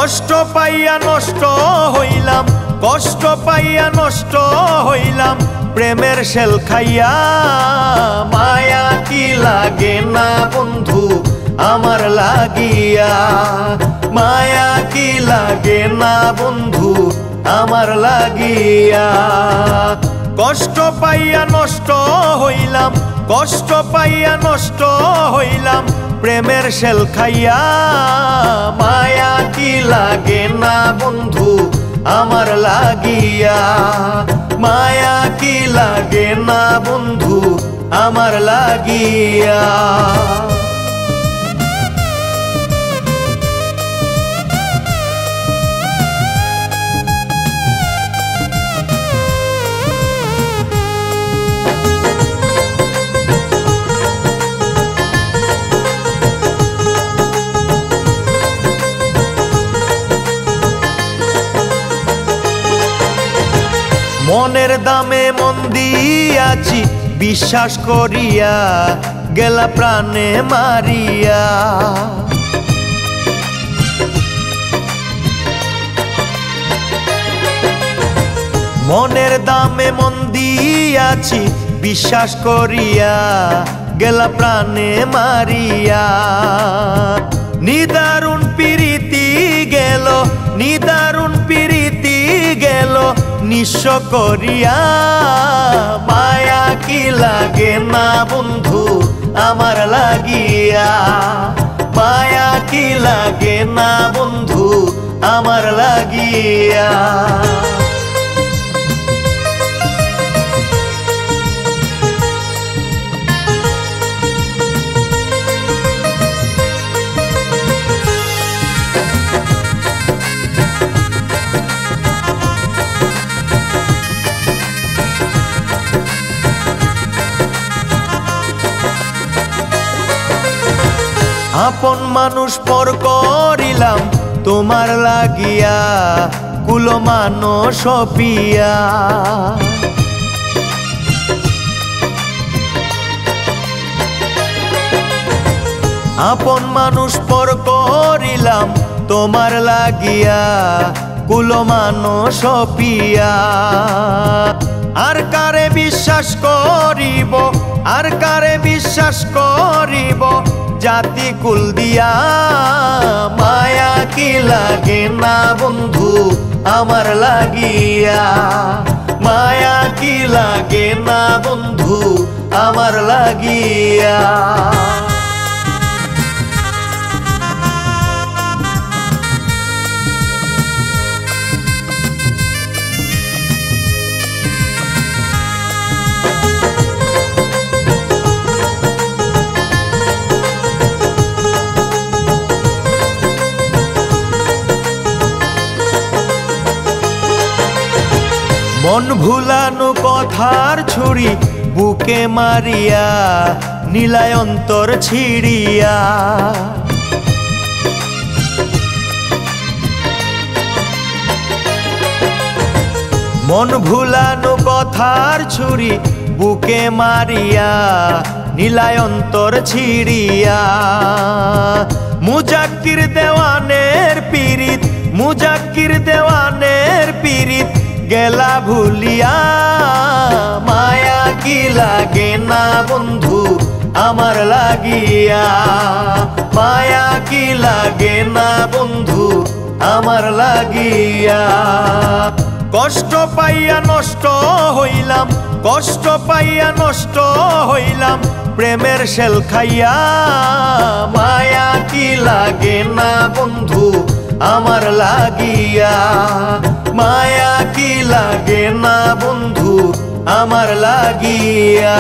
কষ্ট পাইয়া নষ্ট হইলাম, কষ্ট পাইয়া নষ্ট হইলাম প্রেমের শেল খাইয়া। মায়া কি লাগে না বন্ধু আমার লাগিয়া, মায়া কি লাগে না বন্ধু আমার লাগিয়া। কষ্ট পাইয়া নষ্ট হইলাম, কষ্ট পাইয়া নষ্ট হইলাম প্রেমের শেল খাইয়া। মায়া কি লাগে না বন্ধু আমার লাগিয়া, মায়া কি লাগে না বন্ধু আমার লাগিয়া। মনের দামে মন দিয়াছি বিশ্বাস করিয়া, গেলা প্রাণে মারিয়া। মনের দামে মন দিয়াছি বিশ্বাস করিয়া, গেলা প্রাণে মারিয়া। নিদারুণ প্রীতি গেল, নিদারুণ প্রীতি গেল নিঃস্ব করিয়া। মায়া কি লাগে না বন্ধু আমার লাগিয়া, মায়া কি লাগে না বন্ধু আমার লাগিয়া। আপন মানুষ পর করিলাম তোমার লাগিয়া, কুলো মানুষ পিয়া। আপন মানুষ পর করিলাম তোমার লাগিয়া, কুলো মানুষ পিয়া। আর কারে বিশ্বাস করিব, আর কারে বিশ্বাস করিব জাতি কুল দিয়া। মায়া কি লাগে না বন্ধু আমার লাগিয়া, মায়া কি লাগে না বন্ধু আমার লাগিয়া। মন ভুলানো কথার ছুরি বুকে মারিয়া, নীলায় অন্তর ছিড়িয়া। মন ভুলানো কথার ছুরি বুকে মারিয়া, নীলায় অন্তর ছিড়িয়া। মুজাক্কির দেওয়ানের পীড়িত, মুজাক্কির দেওয়ানের পীড়িত গেলা ভুলিয়া। মায়া কি লাগে না বন্ধু আমার লাগিয়া, মায়া কি লাগে না বন্ধু আমার লাগিয়া। কষ্ট পাইয়া নষ্ট হইলাম, কষ্ট পাইয়া নষ্ট হইলাম প্রেমের শেল খাইয়া। মায়া কি লাগে না বন্ধু আমার লাগিয়া, মায়া কি লাগে না বন্ধু আমার লাগিয়া।